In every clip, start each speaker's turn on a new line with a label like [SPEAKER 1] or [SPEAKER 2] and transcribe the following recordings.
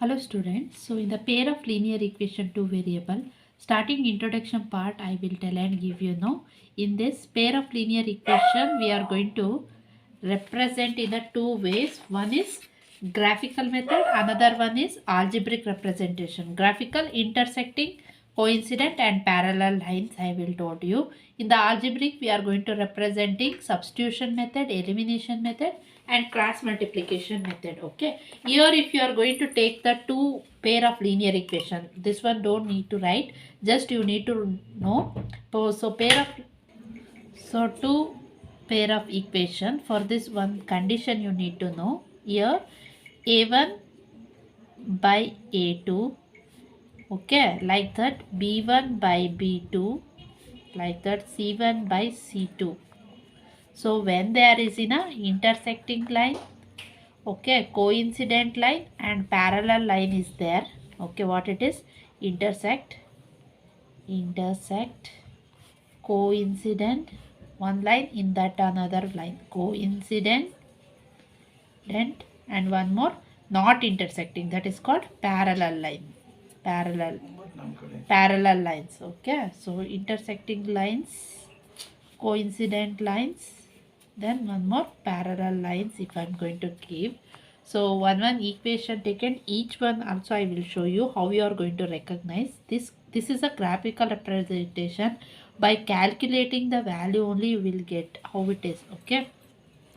[SPEAKER 1] Hello students, so in the pair of linear equation two variable, starting introduction part I will tell and give you now. In this pair of linear equation we are going to represent in the two ways. One is graphical method, another one is algebraic representation. Graphical intersecting coincident and parallel lines I will told you. In the algebraic we are going to representing substitution method, elimination method and cross multiplication method. Okay, here if you are going to take the two pair of linear equation, this one don't need to write, just you need to know. So two pair of equation, for this one condition you need to know. Here a1 by a2, okay, like that b1 by b2, like that c1 by c2. So when there is in a intersecting line, okay, coincident line and parallel line is there. Okay, what it is? Intersect, coincident, one line, in that another line, coincident, and one more not intersecting, that is called parallel line. Parallel lines. Okay, so intersecting lines, coincident lines, then one more parallel lines if I'm going to give. So one equation taken, each one also I will show you how you are going to recognize this. This is a graphical representation. By calculating the value only you will get how it is. Okay,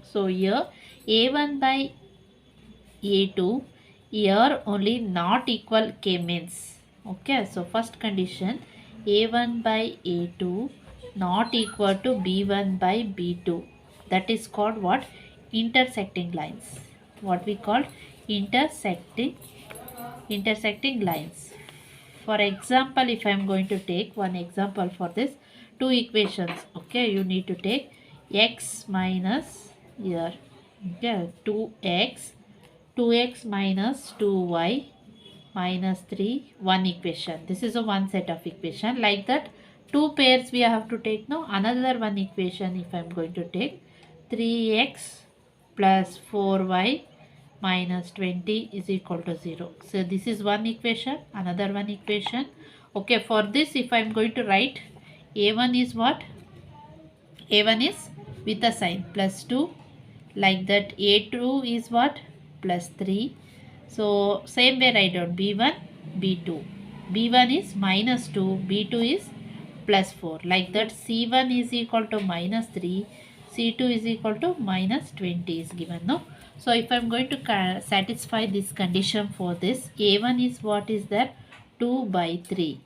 [SPEAKER 1] so here a1 by a2, here only not equal k means. Okay, so first condition, a1 by a2 not equal to b1 by b2, that is called what? Intersecting lines. What we call intersecting lines. For example, if I am going to take one example for this, two equations. Okay, you need to take x minus here, okay, 2x minus 2y minus 3, one equation. This is a one set of equation. Like that two pairs we have to take now. Another one equation if I am going to take 3x plus 4y minus 20 is equal to 0. So this is one equation, another one equation. Okay, for this if I am going to write, a1 is what? a1 is with a sign plus 2, like that a2 is what? Plus 3. So same way write down b1, b2. b1 is minus 2, b2 is plus 4. Like that c1 is equal to minus 3, c2 is equal to minus 20 is given. No. So if I am going to satisfy this condition for this, a1 is what is there? 2 by 3.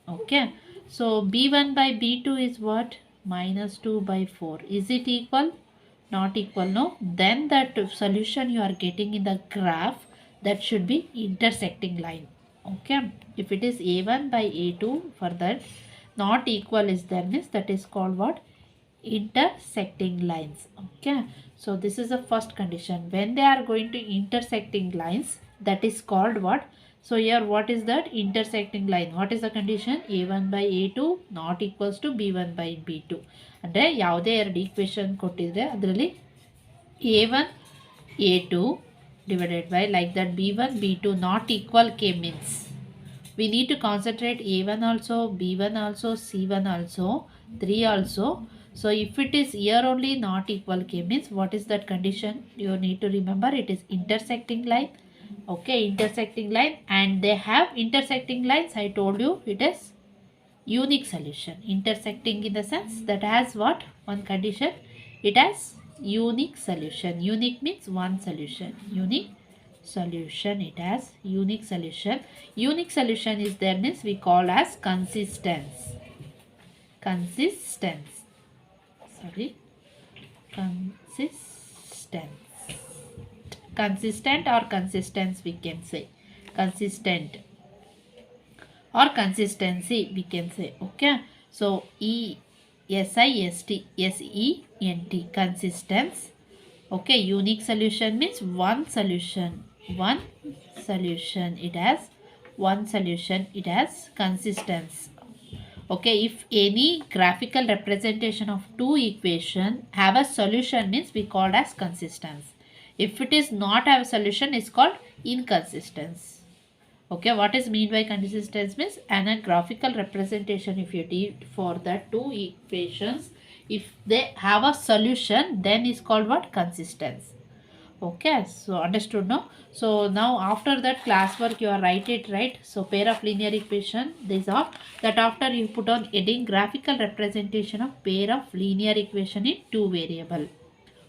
[SPEAKER 1] Okay. So b1 by b2 is what? Minus 2 by 4. Is it equal? Not equal, no. Then that solution you are getting in the graph, that should be intersecting line. Okay, if it is a1 by a2, for that not equal is there means that is called what? Intersecting lines. Okay, so this is the first condition. When they are going to intersecting lines, that is called what? So here what is that? Intersecting line. What is the condition? a1 by a2 not equals to b1 by b2. ಅಂದರೆ ಯಾವುದೇ ಎರಡು equation ಕೊಟ್ಟಿದ್ರೆ ಅದರಲ್ಲಿ a1 a2 divided by like that b1 b2 not equal k means we need to concentrate a1 also, b1 also, c1 also, 3 also. So if it is here only not equal k means what is that condition? You need to remember it is intersecting line. Okay, intersecting line, and they have intersecting lines. I told you it is unique solution. Intersecting in the sense that has what? One condition, it has unique solution. Unique means one solution. Unique solution, it has unique solution. Unique solution is there means we call as consistence. Consistent or consistence we can say. Consistent or consistency we can say. Okay, so consistent, consistence. Okay, unique solution means one solution, it has one solution, it has consistence. Okay, if any graphical representation of two equation have a solution means we called as consistence. If it is not have a solution, it's called inconsistence. Okay, what is mean by consistence means and a graphical representation if you did for the two equations, if they have a solution, then is called what? Consistence. Okay, so understood no? So now after that classwork you are write it right. So pair of linear equation, these are that after you put on heading graphical representation of pair of linear equation in two variable.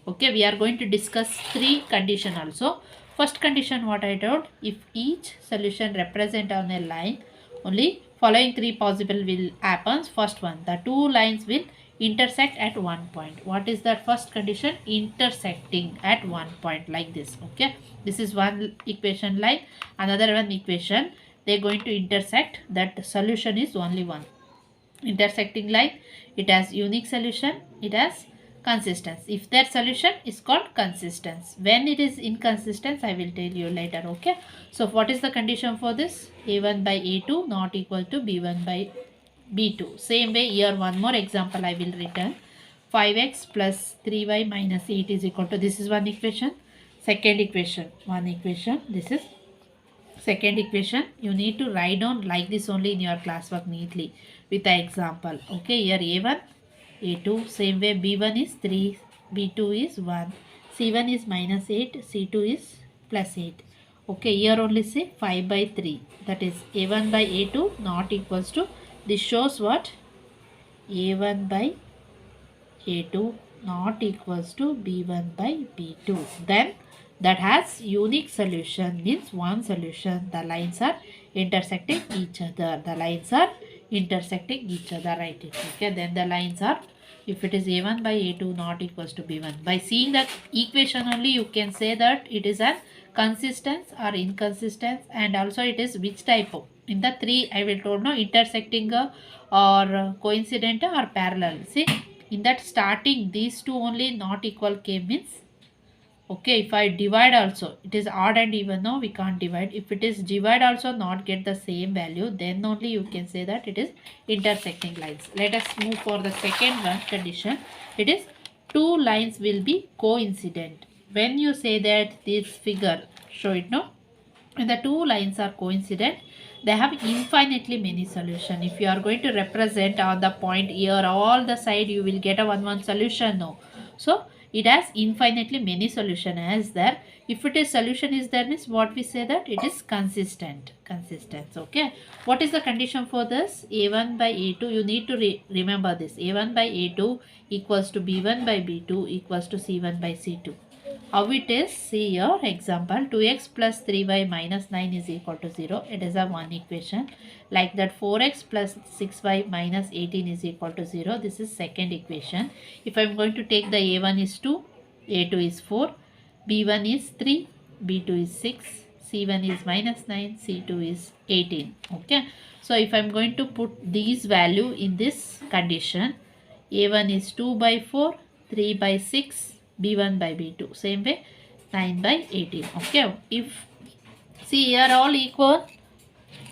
[SPEAKER 1] Okay, we are going to discuss three condition also. First condition what I told, if each solution represent on a line, only following three possible will happens. First one, the two lines will intersect at one point. What is that first condition? Intersecting at one point like this. Okay, this is one equation line, another one equation, they are going to intersect, that solution is only one. Intersecting line, it has unique solution, it has consistence. If their solution is called consistence, when it is inconsistent I will tell you later. Okay, so what is the condition for this? A1 by A2 not equal to B1 by B2. Same way here one more example I will return. 5x plus 3y minus 8 is equal to, this is one equation. Second equation, one equation, this is second equation. You need to write down like this only in your classwork neatly with the example. Okay, here A1, A2, same way B1 is 3, B2 is 1, C1 is minus 8, C2 is plus 8. Okay, here only say 5 by 3, that is A1 by A2 not equals to, this shows what? A1 by A2 not equals to B1 by B2. Then that has unique solution means one solution. The lines are intersecting each other. The lines are intersecting each other. Write it. Okay. Then the lines are, if it is A1 by A2 not equals to B1. By seeing that equation only you can say that it is an consistence or inconsistence, and also it is which type of. In the three I will told no, intersecting or coincident or parallel. See, in that starting these two only not equal came means, okay, if I divide also it is odd and even, no we can't divide. If it is divide also not get the same value, then only you can say that it is intersecting lines. Let us move for the second one condition. It is two lines will be coincident. When you say that this figure show it, no, when the two lines are coincident, they have infinitely many solution. If you are going to represent on the point here all the side, you will get a one solution, no. So it has infinitely many solution as there. If it is solution is there means what we say that it is consistent. Okay, what is the condition for this? A1 by A2, you need to remember this. A1 by A2 equals to B1 by B2 equals to C1 by C2. How it is? See your example, 2x plus 3y minus 9 is equal to 0. It is a one equation. Like that 4x plus 6y minus 18 is equal to 0. This is second equation. If I am going to take the A1 is 2, A2 is 4, B1 is 3, B2 is 6, C1 is minus 9, C2 is 18. Okay. So if I am going to put these value in this condition, A1 is 2 by 4, 3 by 6, B1 by B2. Same way 9 by 18. Okay. If see here all equal,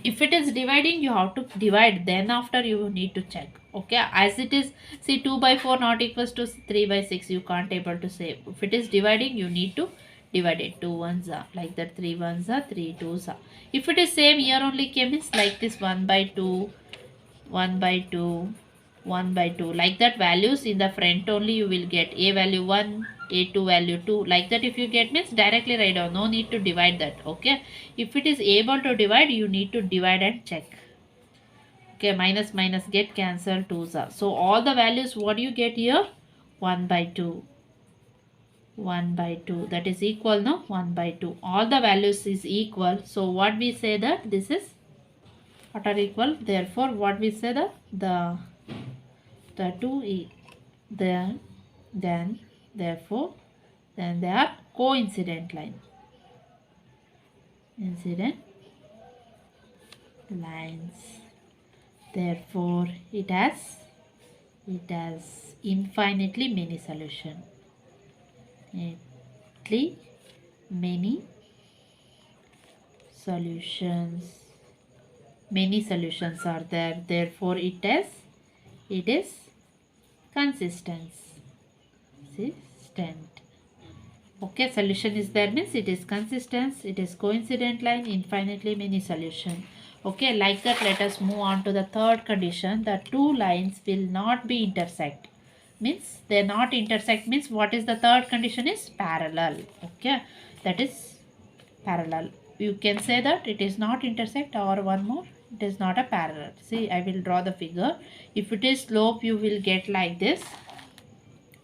[SPEAKER 1] if it is dividing you have to divide, then after you need to check. Okay, as it is, see 2 by 4 not equals to 3 by 6, you can't able to say. If it is dividing you need to divide it. 2 ones are like that, 3 ones are, 3 twos are. If it is same here only came is like this, 1 by 2, 1 by 2, 1 by 2, like that values in the front only you will get. A value 1, A2 value 2, like that if you get means directly write down, no need to divide that. Okay, if it is able to divide you need to divide and check. Okay, minus minus get cancelled, 2s are. So all the values what you get here? 1 by 2, 1 by 2, that is equal, no, 1 by 2, all the values is equal. So what we say that this is what are equal, therefore what we say that the two then therefore then they are coincident line, incident lines. Therefore it has infinitely many solution, infinitely many solutions, many solutions are there. Therefore it is consistent. Okay, solution is there means it is consistent, it is coincident line, infinitely many solution. Okay, like that, let us move on to the third condition. The two lines will not be intersect. Means they not intersect means what is the third condition is parallel. Okay, that is parallel. You can say that it is not intersect, or one more, it is not a parallel. See, I will draw the figure. If it is slope, you will get like this.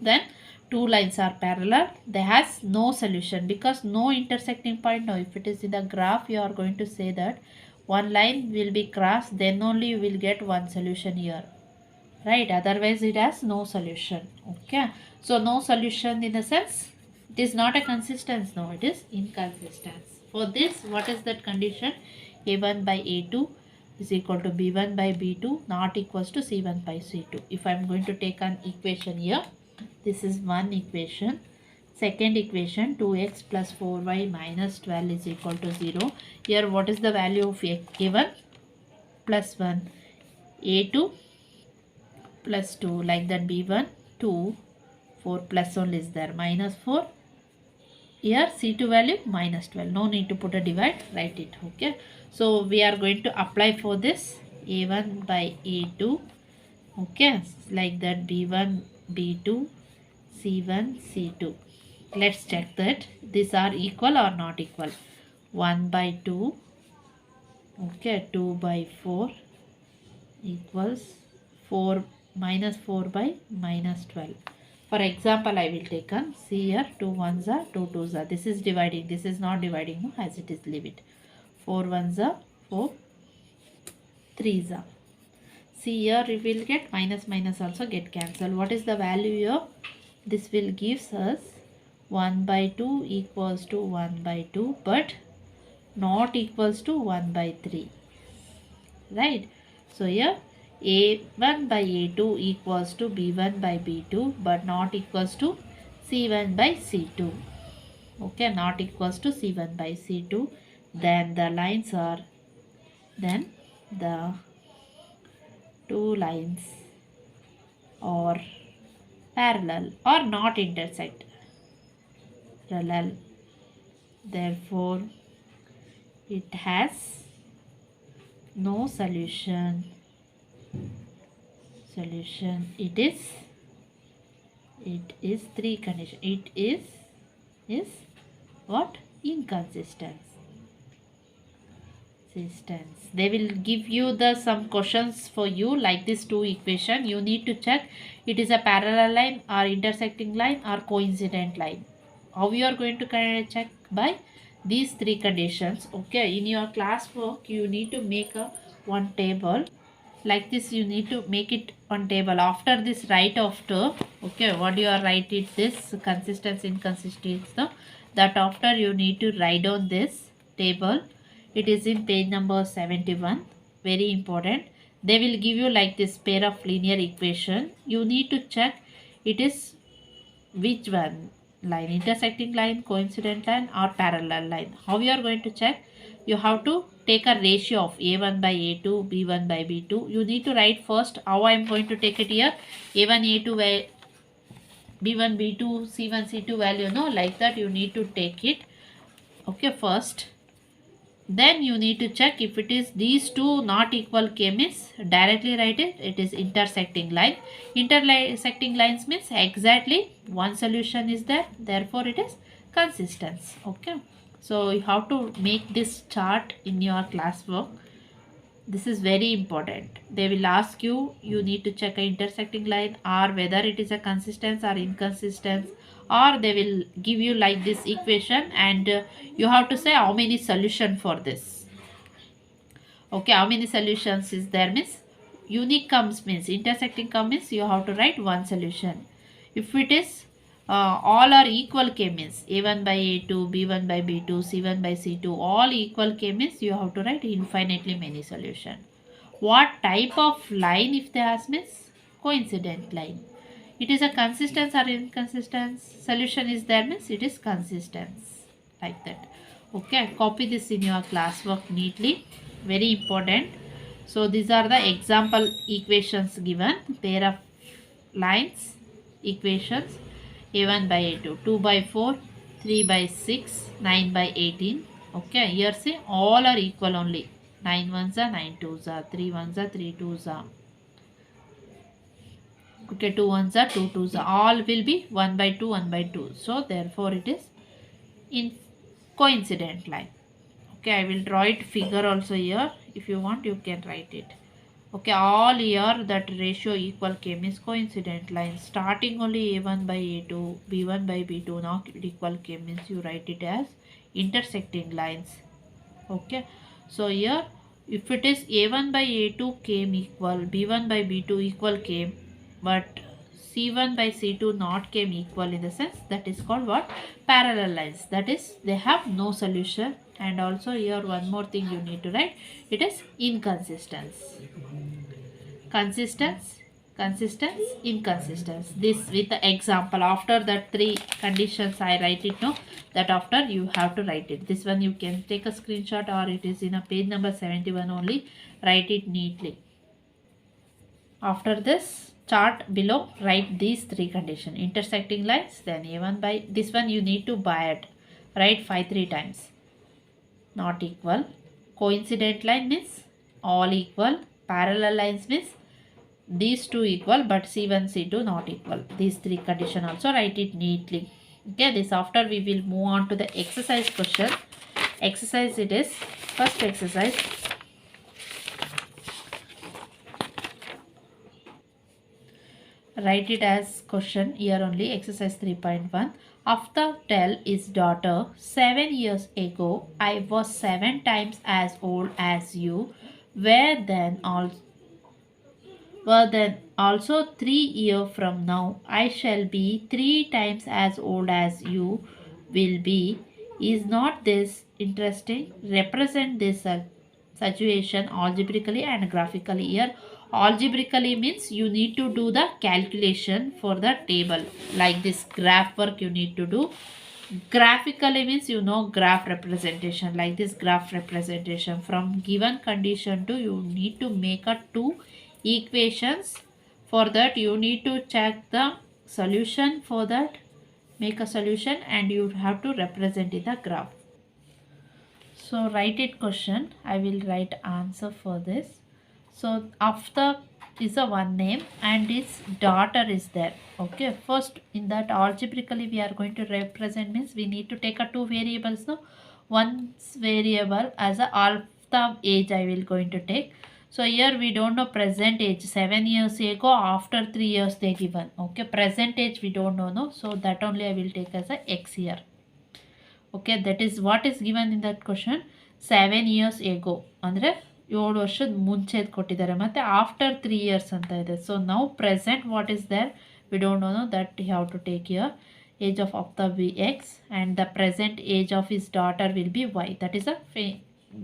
[SPEAKER 1] Then two lines are parallel, they has no solution because no intersecting point. Now if it is in the graph, you are going to say that one line will be crossed, then only you will get one solution here, right? Otherwise it has no solution. Okay, so no solution in the sense it is not a consistence. No, it is inconsistence. For this, what is that condition? A1 by A2 is equal to B1 by B2 not equals to C1 by C2. If I am going to take an equation here, this is one equation. Second equation, 2x plus 4y minus 12 is equal to 0. Here what is the value of A1? Plus 1. A2 plus 2, like that. B1 2, 4 plus only is there, minus 4. Here C2 value minus 12. No need to put a divide, write it. Okay, so we are going to apply for this A1 by A2. Okay, like that. B1 B2 C1 C2. Let's check that these are equal or not equal. 1 by 2, okay, 2 by 4 equals 4 minus 4 by minus 12. For example, I will take on, see here, 2 ones are 2 twos are. This is dividing, this is not dividing, no, as it is, leave it. 4 ones are 4 threes are. See here, we will get minus minus also get cancelled. What is the value here? This will gives us 1 by 2 equals to 1 by 2, but not equals to 1 by 3, right? So here A1 by A2 equals to B1 by B2, but not equals to C1 by C2. Okay, not equals to C1 by C2. Then the lines are, then the two lines are parallel or not intersect. Parallel. Therefore, it has no solution. Solution. It is three condition. It is what? Inconsistent. They will give you the some questions for you like this two equation. You need to check it is a parallel line or intersecting line or coincident line. How you are going to check? By these three conditions. Okay, in your classwork you need to make a one table like this. You need to make it one table. After this, write after, okay, what you are write it, this consistency inconsistency, that after you need to write down this table. It is in page number 71. Very important. They will give you like this pair of linear equation. You need to check it is which one line, intersecting line, coincident line or parallel line. How you are going to check? You have to take a ratio of A1 by A2, B1 by B2. You need to write first how I am going to take it here. A1, A2 by B1, B2, C1, C2 value, no, like that you need to take it. Okay, first. Then you need to check if it is these two not equal k means directly write it. It is intersecting line. Intersecting lines means exactly one solution is there. Therefore, it is consistent. Okay. So you have to make this chart in your classwork. This is very important. They will ask you, you need to check a intersecting line or whether it is a consistence or inconsistence, or they will give you like this equation and you have to say how many solution for this. Okay, how many solutions is there means unique comes means intersecting comes means you have to write one solution. If it is all are equal k means A1 by A2, B1 by B2, C1 by C2, all equal k means you have to write infinitely many solution. What type of line if they ask means coincident line. It is a consistence or inconsistence. Solution is there means it is consistence, like that. Okay, copy this in your classwork neatly. Very important. So these are the example equations given. Pair of lines, equations. A1 by A2, 2 by 4, 3 by 6, 9 by 18. Okay, here see all are equal only. 9 ones are 9 twos are, 3 ones are 3 twos are. Okay, 2 ones are 2 twos are. All will be 1 by 2, 1 by 2. So therefore it is in coincident line. Okay, I will draw it figure also here. If you want, you can write it. Okay, all here that ratio equal came is coincident line. Starting only A1 by A2, B1 by B2 not equal came means you write it as intersecting lines. Okay, so here if it is A1 by A2 came equal, B1 by B2 equal came, but C1 by C2 not came equal, in the sense that is called what? Parallel lines. That is, they have no solution. And also here one more thing you need to write, it is inconsistence. Consistence, inconsistence. This with the example. After that 3 conditions I write it, no, that after you have to write it. This one you can take a screenshot, or it is in a page number 71 only. Write it neatly. After this chart below, write these 3 conditions. Intersecting lines, then A1 by, this one you need to by it. Write 5 3 times. Not equal. Coincident line means all equal. Parallel lines means these two equal but C1 C2 not equal. These 3 condition also write it neatly. Okay, this after we will move on to the exercise question. Exercise it is. First exercise. Write it as question here only. Exercise 3.1. After tell his daughter, 7 years ago I was 7 times as old as you. Where then also 3 years from now I shall be 3 times as old as you will be. Is not this interesting? Represent this situation algebraically and graphically. Here algebraically means you need to do the calculation for the table, like this graph work you need to do. Graphically means graph representation, like this graph representation. From given condition to, you need to make a 2 equations. For that you need to check the solution. For that, make a solution and you have to represent in the graph. So write it question. I will write answer for this. So after is a one name and its daughter is there. Okay, first in that algebraically we are going to represent means we need to take a 2 variables. No, one variable as a alpha age I will going to take. So here we don't know present age. 7 years ago, after 3 years they given. Okay, present age we don't know, no, so that only I will take as a x here. Okay, that is what is given in that question. 7 years ago ಅಂದರೆ 7 ವರ್ಷದ ಮುಂಚೆದು ಕೊಟ್ಟಿದ್ದಾರೆ, ಮತ್ತು after 3 years ಅಂತ ಇದೆ. So ನಾವು present what is there we don't know that you have to take your age of the be x and the present age of his daughter will be y. That is a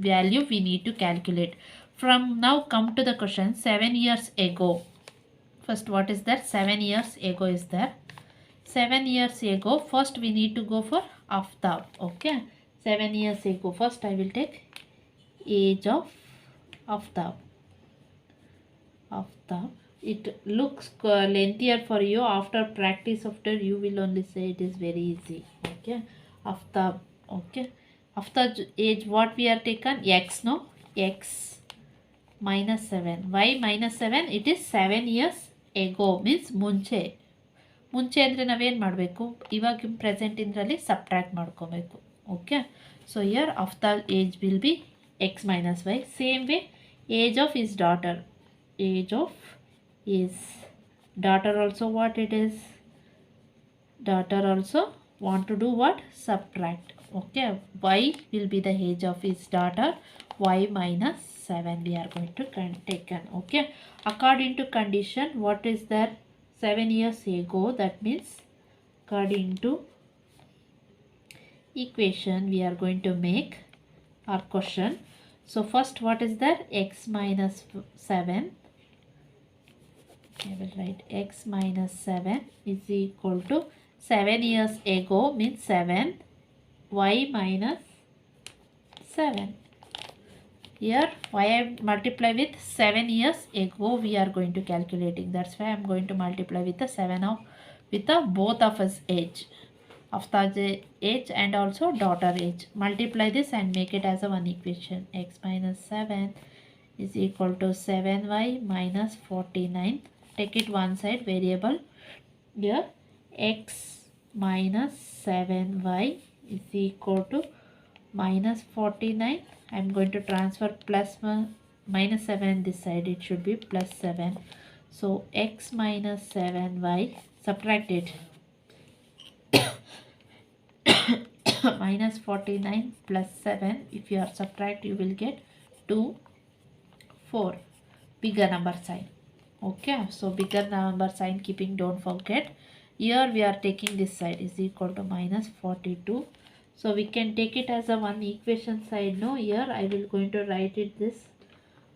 [SPEAKER 1] value we need to calculate. From now come to the question. 7 years ago, first what is that? 7 years ago is there. 7 years ago, first we need to go for Aftab. Okay, 7 years ago, first I will take age of Aftab. It looks lengthier for you. After practice, after you will only say it is very easy. Okay, Aftab. Okay, Aftab age what we are taken? X, no, x minus 7. Why minus 7? It is 7 years ago means ಮುಂಚೆ ಅಂದರೆ ನಾವೇನು ಮಾಡಬೇಕು, ಇವಾಗ present ಇದರಲ್ಲಿ subtract ಮಾಡ್ಕೋಬೇಕು. Okay, so here of the age will be x minus y. Same way age of his daughter, age of his daughter also what it is, daughter also want to do what? Subtract. Okay, y will be the age of his daughter. Y minus 7 we are going to take. Okay, according to condition, what is there? 7 years ago, that means according to equation we are going to make our question. So first what is that? X minus 7. I will write x minus 7 is equal to 7 years ago means 7, y minus 7. Here y I multiply with 7 years ago we are going to calculating. That's why I am going to multiply with the 7 of with the both of us age. Avatar age and also daughter age. Multiply this and make it as a one equation. X minus 7 is equal to 7y minus 49. Take it one side variable. Here x minus 7y is equal to minus 49. I am going to transfer plus minus 7 this side, it should be plus 7. So x minus 7y, subtract it. Minus 49 plus 7, if you are subtract you will get 2, 4, bigger number sign. Okay, so bigger number sign keeping, don't forget. Here we are taking this side is equal to minus 42. So we can take it as a one equation side. No, here I will going to write it this.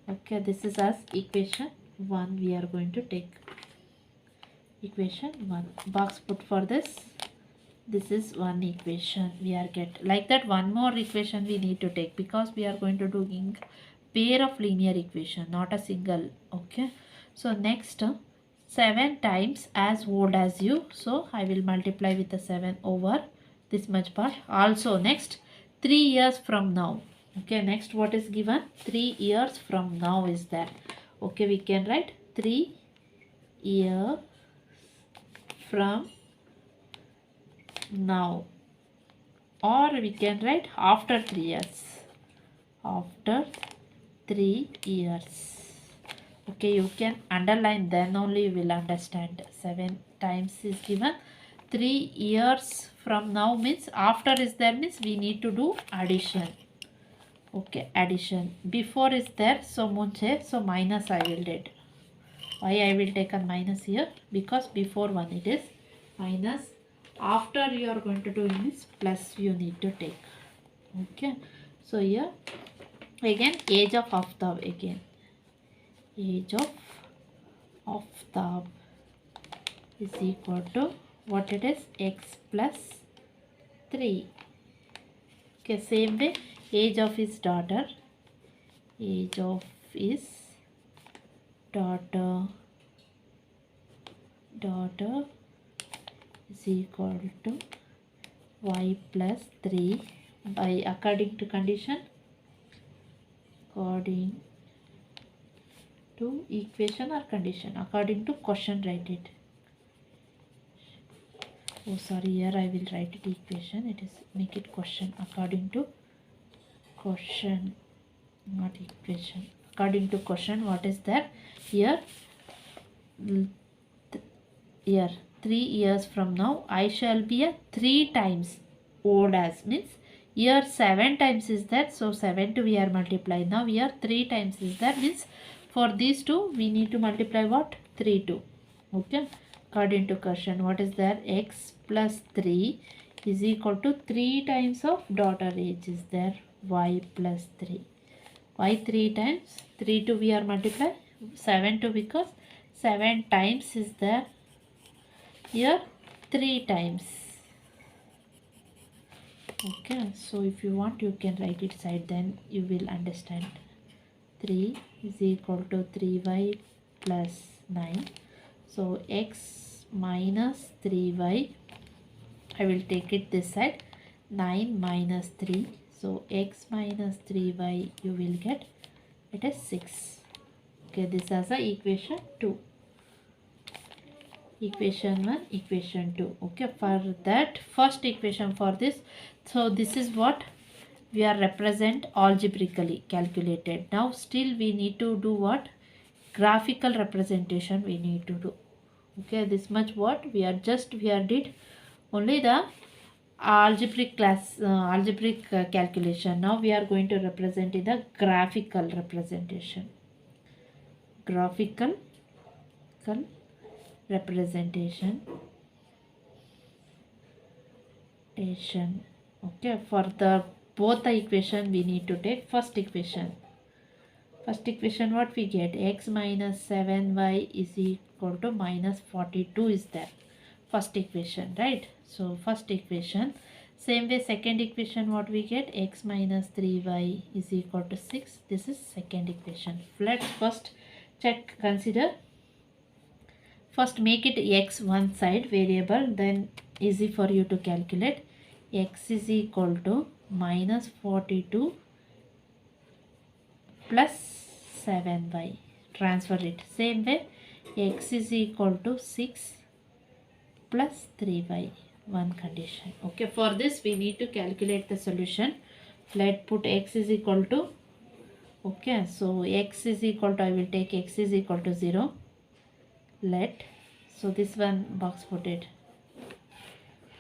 [SPEAKER 1] Okay, this is as equation 1 we are going to take. Equation 1. Box put for this. This is one equation we are get. Like that one more equation we need to take, because we are going to doing pair of linear equation, not a single. Okay. So next 7 times as old as you. So I will multiply with the 7 over this much part. Also next 3 years from now. Okay, next what is given? 3 years from now is there. Okay, we can write 3 years from now, or we can write after 3 years. After 3 years. Okay, you can underline, then only you will understand. 7 times is given. 3 years from now means after is there, means we need to do addition. Okay, addition. Before is there, so munche, so minus I will take. Why I will take a minus here? Because before one it is minus. After you are going to do this plus you need to take. Okay, so here again age of Aftab, again age of Aftab is equal to what it is, x plus 3. Okay, same way age of his daughter, age of his daughter is equal to y plus 3 by according to condition, according to equation or condition, according to question write it. Oh sorry, here I will write it equation, it is make it question, according to question, not equation. According to question, what is there here? Here 3 years from now I shall be a 3 times old as, means here 7 times is that, so 7 to we are multiplying. Now here 3 times is that, means for these two we need to multiply what? 3 2. Okay, according to question, what is there? X plus 3 is equal to 3 times of daughter age is there, y plus 3. Why 3 times? 3 to we are multiply, 7 to, because 7 times is there, here 3 times. Okay, so if you want you can write it side, then you will understand. 3 is equal to 3y plus 9. So x minus 3y, I will take it this side, 9 minus 3. So x minus 3y you will get, it is 6. Okay, this is a equation 2. Equation 1, equation 2. Okay, for that first equation for this, so this is what we are represent algebraically calculated. Now still we need to do what? Graphical representation we need to do. Okay, this much what we are did only the algebraic calculation. Now we are going to represent in the graphical representation. Graphical representation. Okay, for the both the equation we need to take first equation. First equation what we get? X minus 7y is equal to minus 42 is there. First equation, right? So first equation. Same way second equation what we get? X minus 3y is equal to 6. This is second equation. Let's first check, consider First make it x one side variable, then easy for you to calculate. X is equal to minus 42 plus 7y. Transfer it. Same way, x is equal to 6 plus 3y. One condition. Okay, for this we need to calculate the solution. Let put x is equal to, okay, so x is equal to, I will take x is equal to 0. Let, so this one box put it.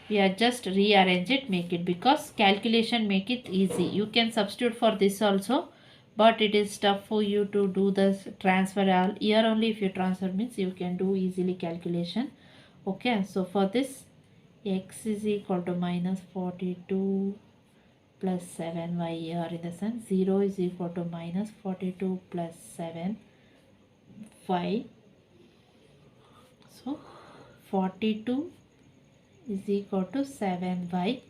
[SPEAKER 1] We are just rearrange it, make it, because calculation make it easy. You can substitute for this also, but it is tough for you to do this transfer all here. Only if you transfer means you can do easily calculation. Okay, so for this x is equal to minus 42 plus 7y here in the sense 0 is equal to minus 42 plus 7y. So 42 is equal to 7y.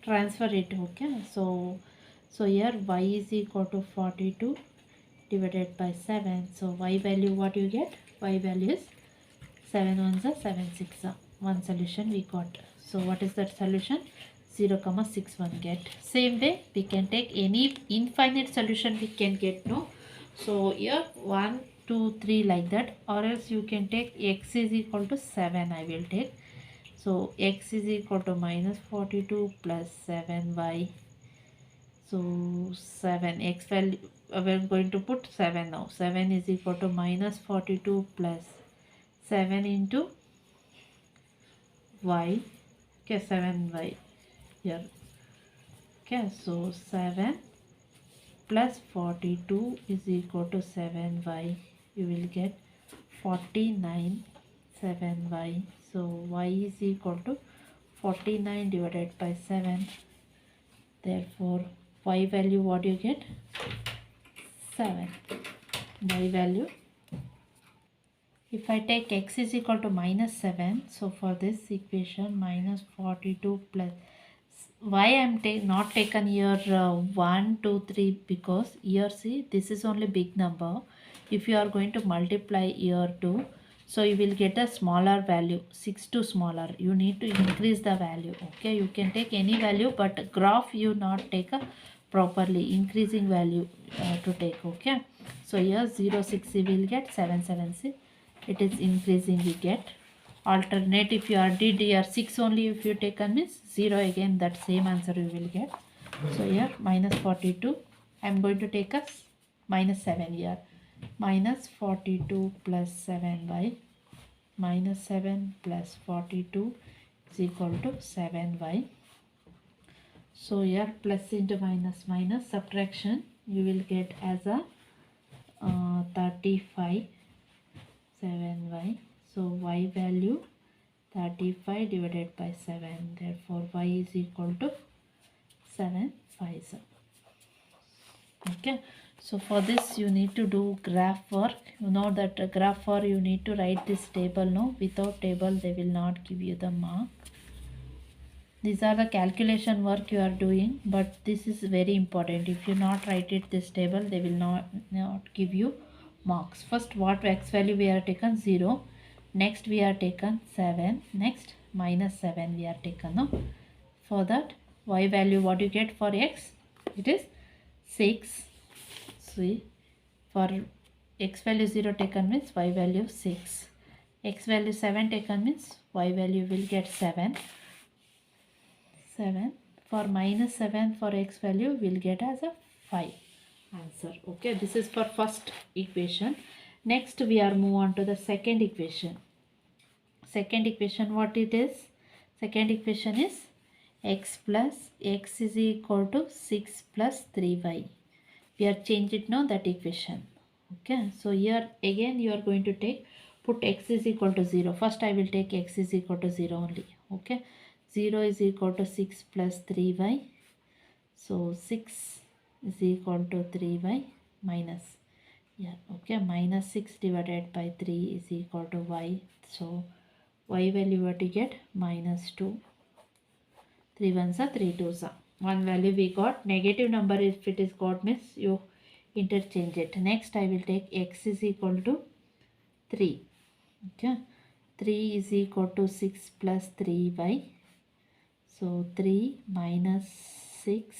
[SPEAKER 1] Transfer it. Okay, so here y is equal to 42 divided by 7. So y value, what you get? Y value is 7 ones are 7 6 are. One solution we got. So what is that solution? 0,61 get. Same way we can take any infinite solution we can get, no? So here 1 2 3 like that, or else you can take x is equal to 7. I will take, so x is equal to minus 42 plus 7y. So 7 x value, we are going to put 7 now. 7 is equal to minus 42 plus 7 into y. Okay, 7y here. Okay, so 7 plus 42 is equal to 7y. You will get 49 7y. So y is equal to 49 divided by 7. Therefore y value, what you get? 7. Y value, if I take x is equal to minus 7, so for this equation minus 42 plus, why I am not taken here 1 2 3, because here see this is only big number. If you are going to multiply here 2, so you will get a smaller value, 6 to smaller. You need to increase the value. Okay, you can take any value, but graph you not take a properly increasing value to take. Okay, so here 0 6 you will get 7 7 6. It is increasing we get. Alternate, if you are did here 6 only, if you take means 0 again, that same answer you will get. So here minus 42, I am going to take a minus 7 here. Minus 42 plus 7y, minus 7 plus 42 is equal to 7y. So here plus into minus, minus subtraction, you will get as a 35 7y. So y value 35 divided by 7. Therefore y is equal to 7 5. Okay, so for this you need to do graph work. You know that graph work you need to write this table, no? Without table they will not give you the mark. These are the calculation work you are doing, but this is very important. If you not write it this table, they will not give you marks. First, what x value we are taken? 0. Next we are taken 7. Next minus 7 we are taken. No? For that y value, what you get for x? It is 6. See, for x value 0 taken means y value 6. X value 7 taken means y value will get 7. 7. For minus 7 for x value will get as a 5 answer. Okay, this is for first equation. Next we are move on to the second equation. Second equation, what it is? Second equation is x plus x is equal to 6 plus 3y. We are change it now, that equation. Okay, so here again you are going to take, put x is equal to 0. First I will take x is equal to 0 only. Okay, 0 is equal to 6 plus 3y. So 6 is equal to 3y minus, yeah, okay, minus 6 divided by 3 is equal to y. So y value what you get? Minus 2. 3 ones are 3 twos are. One value we got. Negative number, if it is got means you interchange it. Next I will take x is equal to 3. Okay, 3 is equal to 6 plus 3y. So 3 minus 6,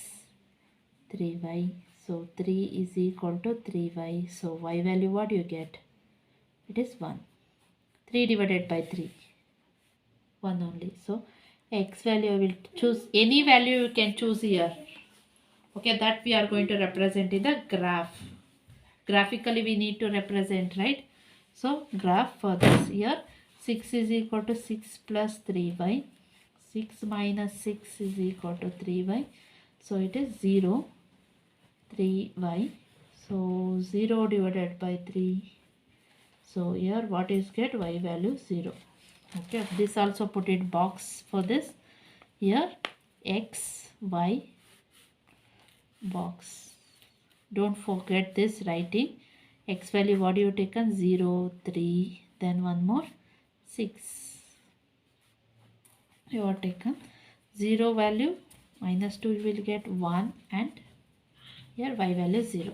[SPEAKER 1] 3y. So 3 is equal to 3y. So y value what you get? It is 1. 3 divided by 3. 1 only. So x value I will choose any value you can choose here. Okay, that we are going to represent in the graph. Graphically we need to represent, right? So graph for this here, 6 is equal to 6 plus 3y. 6 minus 6 is equal to 3y. So it is 0, 3y. So 0 divided by 3. So here what is get? Y value 0. Okay, this also put in box for this. Here x, y, box. Don't forget this writing. X value what you taken? 0, 3, then one more 6. You are taken 0 value, minus 2 you will get 1, and here y value 0.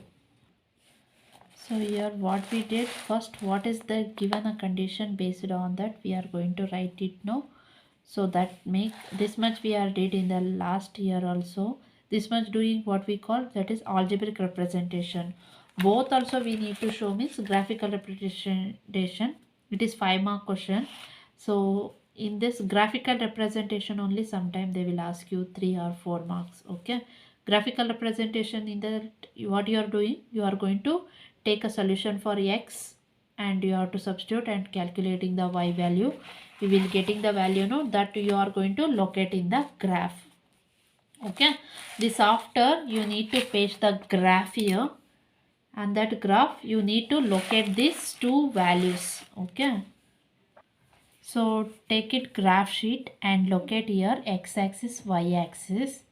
[SPEAKER 1] So here what we did first, what is the given a condition, based on that we are going to write it now. So that make this much we are did in the last year also. This much doing what we call, that is algebraic representation. Both also we need to show, means graphical representation. It is 5 mark question. So in this graphical representation only, sometime they will ask you 3 or 4 marks. Okay, graphical representation, in the what you are doing, you are going to take a solution for x and you have to substitute and calculating the y value. You will getting the value now that you are going to locate in the graph. Okay, this after you need to paste the graph here, and that graph you need to locate these two values. Okay, so take it graph sheet and locate here x-axis, y-axis.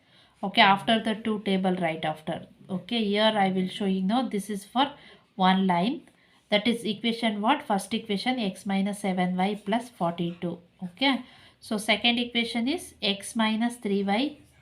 [SPEAKER 1] Okay, after the two table right after. Okay, here I will show you now. This is for one line. That is equation what? First equation x minus 7y plus 42. Okay, so second equation is x minus 3y